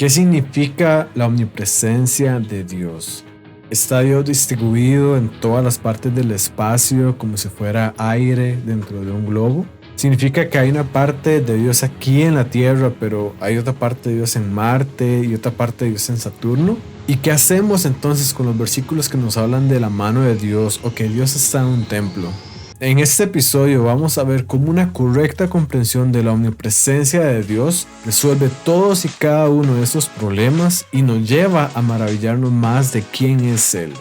¿Qué significa la omnipresencia de Dios? ¿Está Dios distribuido en todas las partes del espacio como si fuera aire dentro de un globo? ¿Significa que hay una parte de Dios aquí en la Tierra, pero hay otra parte de Dios en Marte y otra parte de Dios en Saturno? ¿Y qué hacemos entonces con los versículos que nos hablan de la mano de Dios o que Dios está en un templo? En este episodio vamos a ver cómo una correcta comprensión de la omnipresencia de Dios resuelve todos y cada uno de estos problemas y nos lleva a maravillarnos más de quién es Él.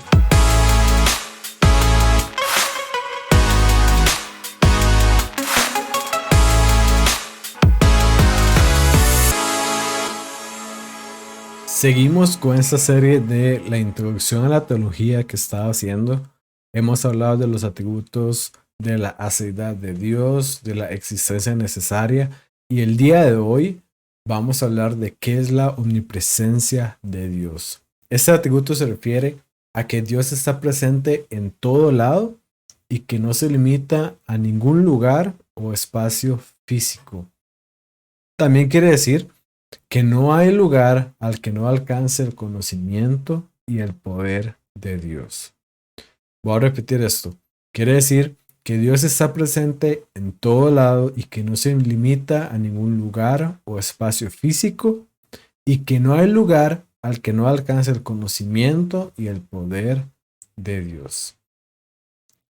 Seguimos con esta serie de la introducción a la teología que estaba haciendo. Hemos hablado de los atributos de la aceidad de Dios, de la existencia necesaria, y el día de hoy vamos a hablar de qué es la omnipresencia de Dios. Este atributo se refiere a que Dios está presente en todo lado y que no se limita a ningún lugar o espacio físico. También quiere decir que no hay lugar al que no alcance el conocimiento y el poder de Dios. Voy a repetir esto. Quiere decir que Dios está presente en todo lado y que no se limita a ningún lugar o espacio físico y que no hay lugar al que no alcance el conocimiento y el poder de Dios.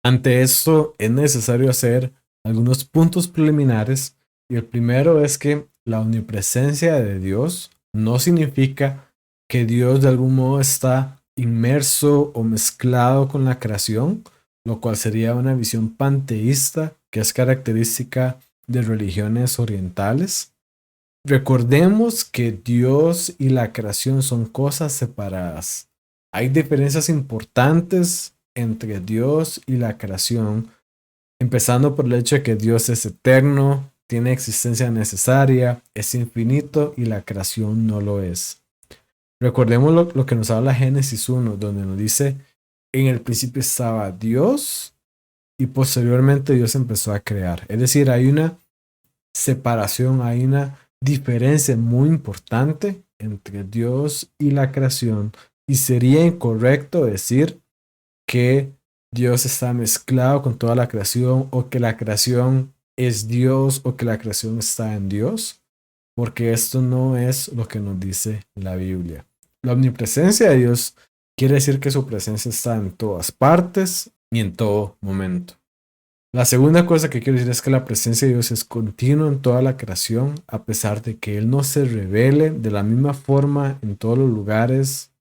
Ante esto es necesario hacer algunos puntos preliminares y el primero es que la omnipresencia de Dios no significa que Dios de algún modo está inmerso o mezclado con la creación, lo cual sería una visión panteísta que es característica de religiones orientales. Recordemos que Dios y la creación son cosas separadas. Hay diferencias importantes entre Dios y la creación, empezando por el hecho de que Dios es eterno, tiene existencia necesaria, es infinito y la creación no lo es. Recordemos lo que nos habla Génesis 1, donde nos dice, en el principio estaba Dios y posteriormente Dios empezó a crear. Es decir, hay una separación, hay una diferencia muy importante entre Dios y la creación y sería incorrecto decir que Dios está mezclado con toda la creación o que la creación es Dios o que la creación está en Dios, porque esto no es lo que nos dice la Biblia. La omnipresencia de Dios quiere decir que su presencia está en todas partes y en todo momento. La segunda cosa que quiero decir es que la presencia de Dios es continua en toda la creación, a pesar de que Él no se revele de la misma forma en todos los lugares,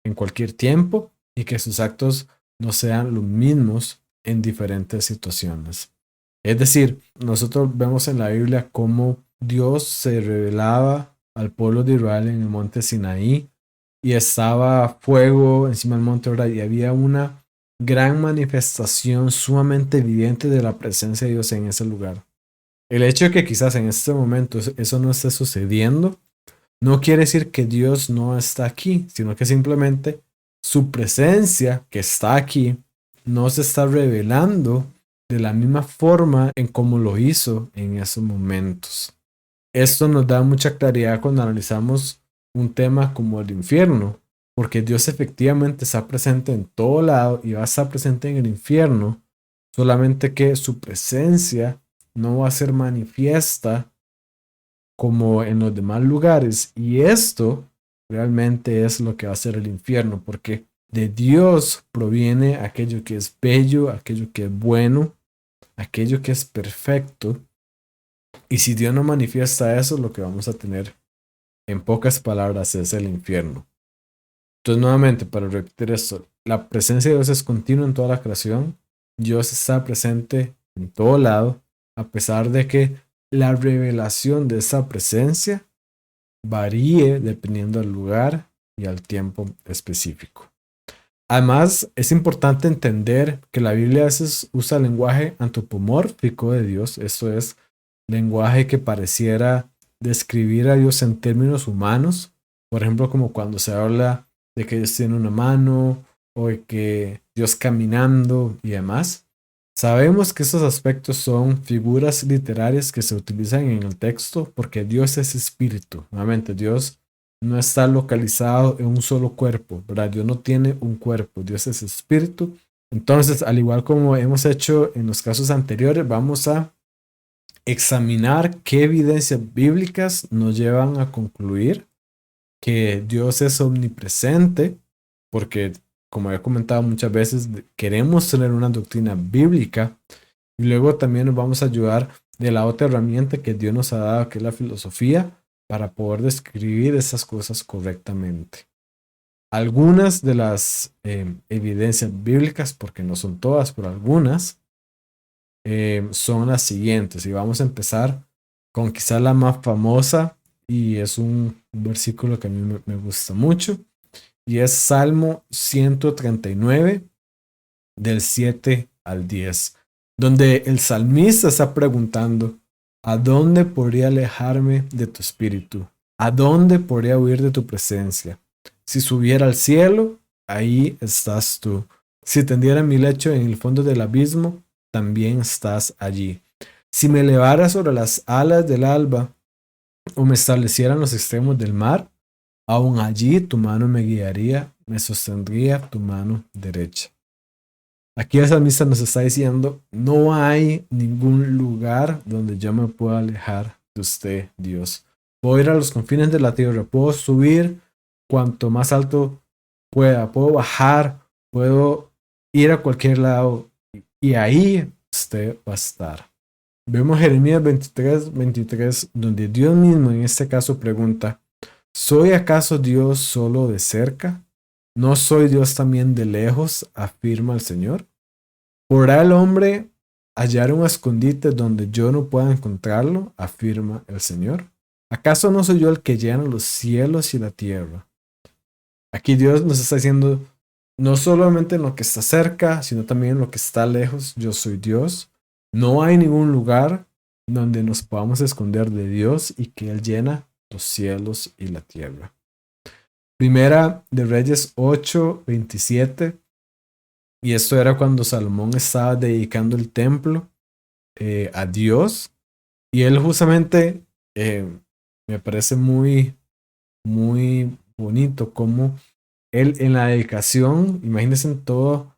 en cualquier tiempo, y que sus actos no sean los mismos en diferentes situaciones. Es decir, nosotros vemos en la Biblia cómo Dios se revelaba al pueblo de Israel en el monte Sinaí y estaba fuego encima del monte, ¿verdad? Y había una gran manifestación sumamente evidente de la presencia de Dios en ese lugar. El hecho de que quizás en este momento eso no esté sucediendo no quiere decir que Dios no está aquí, sino que simplemente su presencia que está aquí no se está revelando de la misma forma en como lo hizo en esos momentos. Esto nos da mucha claridad cuando analizamos un tema como el infierno, porque Dios efectivamente está presente en todo lado y va a estar presente en el infierno, solamente que su presencia no va a ser manifiesta como en los demás lugares. Y esto realmente es lo que va a ser el infierno, porque de Dios proviene aquello que es bello, aquello que es bueno, aquello que es perfecto. Y si Dios no manifiesta eso, lo que vamos a tener, en pocas palabras, es el infierno. Entonces, nuevamente, para repetir esto, la presencia de Dios es continua en toda la creación. Dios está presente en todo lado, a pesar de que la revelación de esa presencia varíe dependiendo del lugar y al tiempo específico. Además, es importante entender que la Biblia a veces usa lenguaje antropomórfico de Dios, esto es, lenguaje que pareciera describir a Dios en términos humanos, por ejemplo, como cuando se habla de que Dios tiene una mano o de que Dios caminando y demás. Sabemos que estos aspectos son figuras literarias que se utilizan en el texto porque Dios es espíritu. Nuevamente, Dios no está localizado en un solo cuerpo, ¿verdad? Dios no tiene un cuerpo, Dios es espíritu. Entonces, al igual como hemos hecho en los casos anteriores, vamos a examinar qué evidencias bíblicas nos llevan a concluir que Dios es omnipresente, porque como he comentado muchas veces, queremos tener una doctrina bíblica y luego también nos vamos a ayudar de la otra herramienta que Dios nos ha dado, que es la filosofía, para poder describir esas cosas correctamente. Algunas de las evidencias bíblicas, porque no son todas, pero algunas, son las siguientes. Y vamos a empezar con quizá la más famosa, y es un versículo que a mí me gusta mucho, y es Salmo 139, del 7 al 10, donde el salmista está preguntando, ¿a dónde podría alejarme de tu espíritu? ¿A dónde podría huir de tu presencia? Si subiera al cielo, ahí estás tú. Si tendiera mi lecho en el fondo del abismo, también estás allí. Si me elevara sobre las alas del alba o me estableciera en los extremos del mar, aún allí tu mano me guiaría, me sostendría tu mano derecha. Aquí el salmista nos está diciendo, no hay ningún lugar donde yo me pueda alejar de usted, Dios. Puedo ir a los confines de la tierra, puedo subir cuanto más alto pueda, puedo bajar, puedo ir a cualquier lado y ahí usted va a estar. Vemos Jeremías 23, donde Dios mismo en este caso pregunta, ¿soy acaso Dios solo de cerca? ¿No soy Dios también de lejos? Afirma el Señor. ¿Podrá el hombre hallar un escondite donde yo no pueda encontrarlo? Afirma el Señor. ¿Acaso no soy yo el que llena los cielos y la tierra? Aquí Dios nos está diciendo, no solamente en lo que está cerca, sino también en lo que está lejos, yo soy Dios. No hay ningún lugar donde nos podamos esconder de Dios y que Él llena los cielos y la tierra. Primera de Reyes 8:27. Y esto era cuando Salomón estaba dedicando el templo a Dios. Y él justamente me parece muy, muy bonito como él en la dedicación, imagínense en todo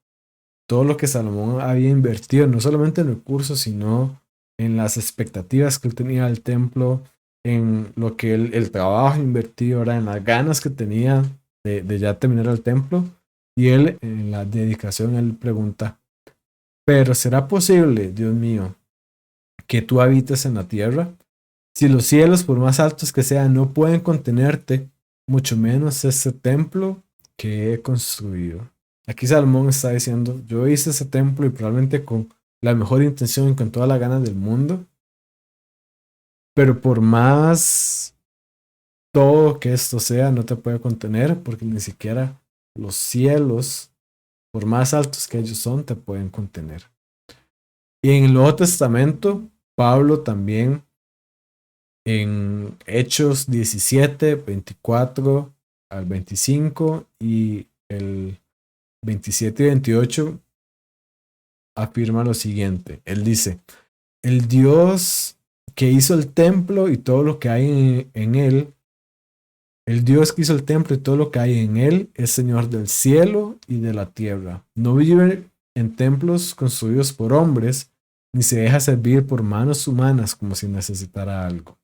lo que Salomón había invertido, no solamente en recursos, sino en las expectativas que él tenía del templo, en lo que el trabajo invertido, ¿verdad? En las ganas que tenía de ya terminar el templo. Y él, en la dedicación, él pregunta, pero ¿será posible, Dios mío, que tú habites en la tierra? Si los cielos, por más altos que sean, no pueden contenerte, mucho menos este templo que he construido. Aquí Salomón está diciendo, yo hice ese templo y probablemente con la mejor intención y con todas las ganas del mundo, pero por más todo que esto sea, no te puede contener porque ni siquiera los cielos, por más altos que ellos son, te pueden contener. Y en el Nuevo Testamento, Pablo también en Hechos 17:24 al 25 y el 27 y 28 afirma lo siguiente. Él dice, el Dios que hizo el templo y todo lo que hay en él, el Dios que hizo el templo y todo lo que hay en él es Señor del cielo y de la tierra. No vive en templos construidos por hombres, ni se deja servir por manos humanas como si necesitara algo.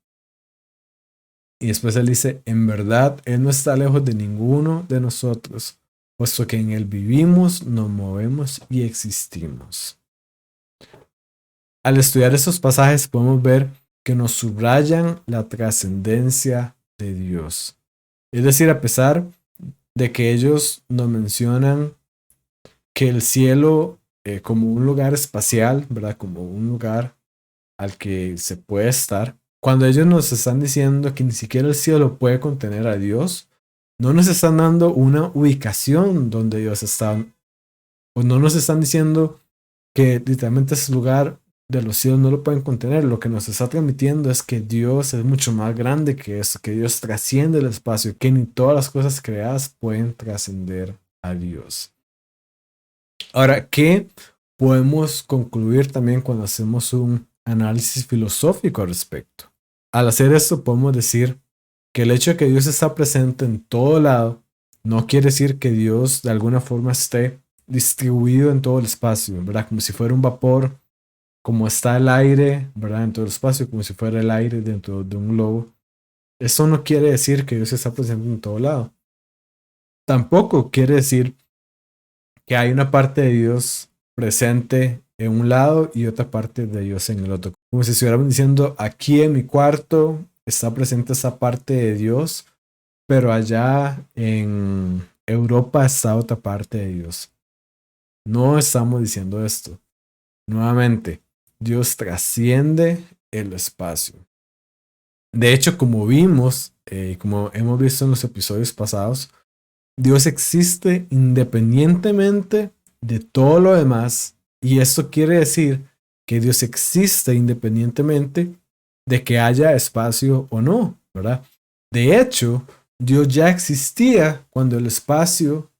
Y después él dice, en verdad, Él no está lejos de ninguno de nosotros, puesto que en Él vivimos, nos movemos y existimos. Al estudiar estos pasajes podemos ver que nos subrayan la trascendencia de Dios. Es decir, a pesar de que ellos nos mencionan que el cielo como un lugar espacial, ¿verdad? Como un lugar al que se puede estar. Cuando ellos nos están diciendo que ni siquiera el cielo puede contener a Dios, no nos están dando una ubicación donde Dios está, o no nos están diciendo que literalmente ese lugar de los cielos no lo pueden contener. Lo que nos está transmitiendo es que Dios es mucho más grande que eso, que Dios trasciende el espacio, que ni todas las cosas creadas pueden trascender a Dios. Ahora, ¿qué podemos concluir también cuando hacemos un análisis filosófico al respecto? Al hacer esto podemos decir que el hecho de que Dios está presente en todo lado no quiere decir que Dios de alguna forma esté distribuido en todo el espacio, ¿verdad? Como si fuera un vapor, como está el aire, ¿verdad? En todo el espacio, como si fuera el aire dentro de un globo. Eso no quiere decir que Dios está presente en todo lado. Tampoco quiere decir que hay una parte de Dios presente en un lado y otra parte de Dios en el otro. Como si estuviéramos diciendo, aquí en mi cuarto está presente esa parte de Dios, pero allá en Europa está otra parte de Dios. No estamos diciendo esto. Nuevamente, Dios trasciende el espacio. De hecho, como vimos, como hemos visto en los episodios pasados, Dios existe independientemente de todo lo demás, y esto quiere decir que Dios existe independientemente de que haya espacio o no, ¿verdad? De hecho, Dios ya existía cuando el espacio,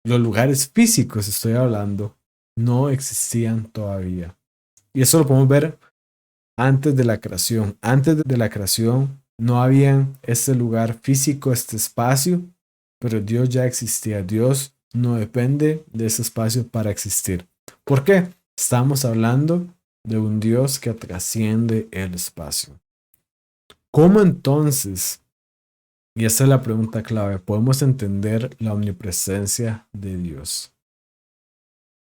los lugares físicos, estoy hablando, no existían todavía. Y eso lo podemos ver antes de la creación. Antes de la creación no había este lugar físico, este espacio, pero Dios ya existía. Dios no depende de ese espacio para existir. ¿Por qué? Estamos hablando de un Dios que trasciende el espacio. ¿Cómo entonces, y esta es la pregunta clave, podemos entender la omnipresencia de Dios?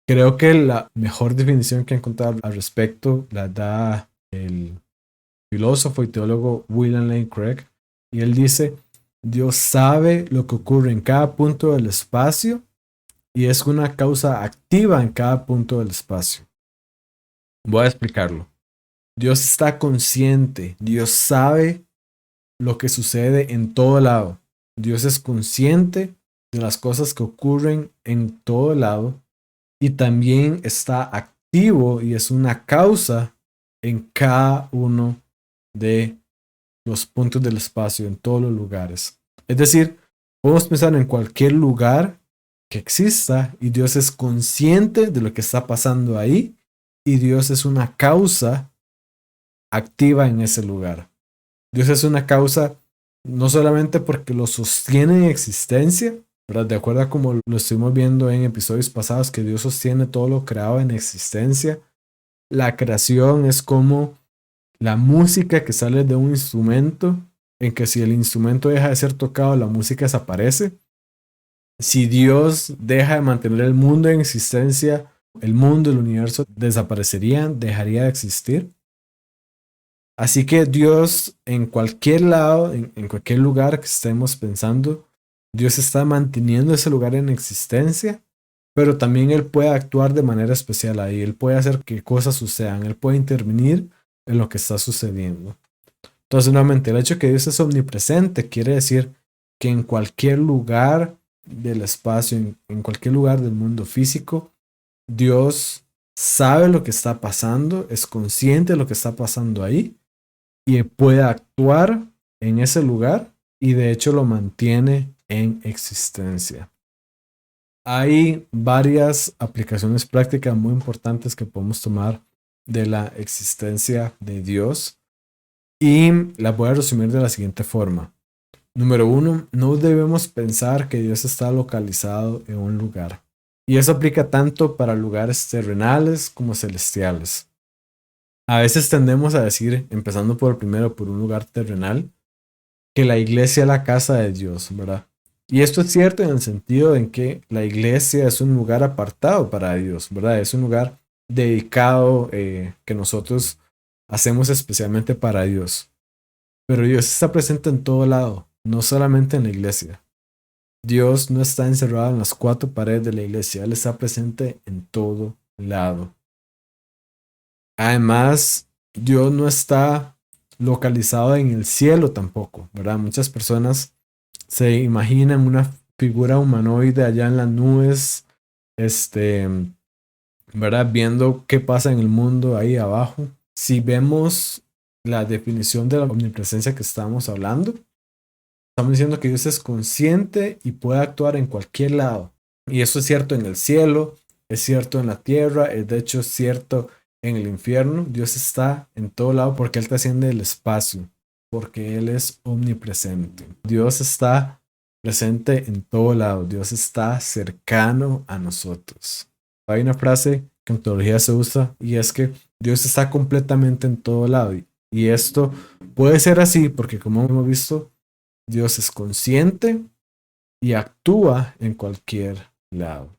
Creo que la mejor definición que he encontrado al respecto la da el filósofo y teólogo William Lane Craig, y él dice: Dios sabe lo que ocurre en cada punto del espacio y es una causa activa en cada punto del espacio. Voy a explicarlo. Dios está consciente, Dios sabe lo que sucede en todo lado. Dios es consciente de las cosas que ocurren en todo lado y también está activo y es una causa en cada uno de los puntos del espacio, en todos los lugares. Es decir, podemos pensar en cualquier lugar que exista y Dios es consciente de lo que está pasando ahí y Dios es una causa activa en ese lugar. Dios es una causa no solamente porque lo sostiene en existencia, ¿verdad? De acuerdo a como lo estuvimos viendo en episodios pasados, que Dios sostiene todo lo creado en existencia. La creación es como la música que sale de un instrumento, en que si el instrumento deja de ser tocado, la música desaparece. Si Dios deja de mantener el mundo en existencia, el mundo, el universo desaparecerían, dejaría de existir. Así que Dios en cualquier lado, en cualquier lugar que estemos pensando, Dios está manteniendo ese lugar en existencia, pero también Él puede actuar de manera especial ahí, Él puede hacer que cosas sucedan, Él puede intervenir en lo que está sucediendo. Entonces, nuevamente, el hecho de que Dios es omnipresente quiere decir que en cualquier lugar del espacio, en cualquier lugar del mundo físico, Dios sabe lo que está pasando, es consciente de lo que está pasando ahí y puede actuar en ese lugar y de hecho lo mantiene en existencia. Hay varias aplicaciones prácticas muy importantes que podemos tomar de la existencia de Dios y las voy a resumir de la siguiente forma. Número uno, no debemos pensar que Dios está localizado en un lugar. Y eso aplica tanto para lugares terrenales como celestiales. A veces tendemos a decir, empezando por el primero, por un lugar terrenal, que la iglesia es la casa de Dios, ¿verdad? Y esto es cierto en el sentido en que la iglesia es un lugar apartado para Dios, ¿verdad? Es un lugar dedicado que nosotros hacemos especialmente para Dios. Pero Dios está presente en todo lado, no solamente en la iglesia. Dios no está encerrado en las cuatro paredes de la iglesia, Él está presente en todo lado. Además, Dios no está localizado en el cielo tampoco, ¿verdad? Muchas personas se imaginan una figura humanoide allá en las nubes, este, ¿verdad? Viendo qué pasa en el mundo ahí abajo. Si vemos la definición de la omnipresencia que estamos hablando, estamos diciendo que Dios es consciente y puede actuar en cualquier lado. Y eso es cierto en el cielo, es cierto en la tierra, es de hecho cierto en el infierno. Dios está en todo lado porque Él trasciende el espacio. porque Él es omnipresente. Dios está presente en todo lado. Dios está cercano a nosotros. Hay una frase que en teología se usa y es que Dios está completamente en todo lado. Y esto puede ser así porque, como hemos visto, Dios es consciente y actúa en cualquier lado.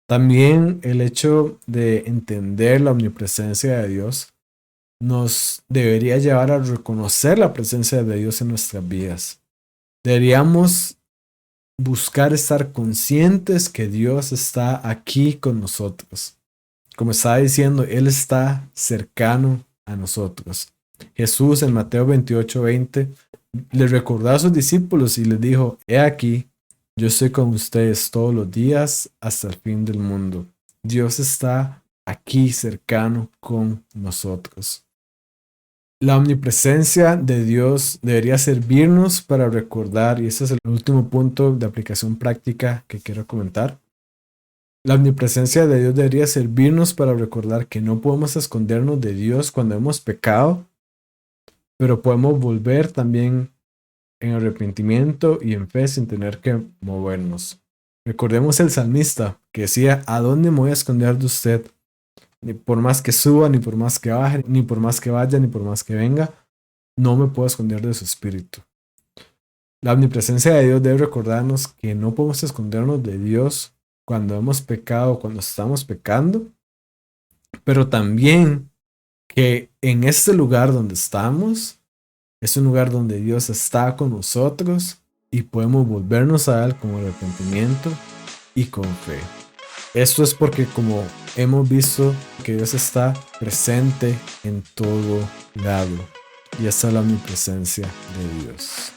También el hecho de entender la omnipresencia de Dios nos debería llevar a reconocer la presencia de Dios en nuestras vidas. Deberíamos buscar estar conscientes que Dios está aquí con nosotros. Como estaba diciendo, Él está cercano a nosotros. Jesús en Mateo 28:20 le recordó a sus discípulos y les dijo: he aquí, yo estoy con ustedes todos los días hasta el fin del mundo. Dios está aquí cercano con nosotros. La omnipresencia de Dios debería servirnos para recordar, y ese es el último punto de aplicación práctica que quiero comentar. La omnipresencia de Dios debería servirnos para recordar que no podemos escondernos de Dios cuando hemos pecado, pero podemos volver también en arrepentimiento y en fe sin tener que movernos. Recordemos el salmista que decía: ¿a dónde me voy a esconder de usted? Ni por más que suba, ni por más que baje, ni por más que vaya, ni por más que venga, no me puedo esconder de su espíritu. La omnipresencia de Dios debe recordarnos que no podemos escondernos de Dios cuando hemos pecado, cuando estamos pecando, pero también que en este lugar donde estamos es un lugar donde Dios está con nosotros y podemos volvernos a Él con arrepentimiento y con fe. Esto es porque, como hemos visto, que Dios está presente en todo lado, y esa es la omnipresencia de Dios.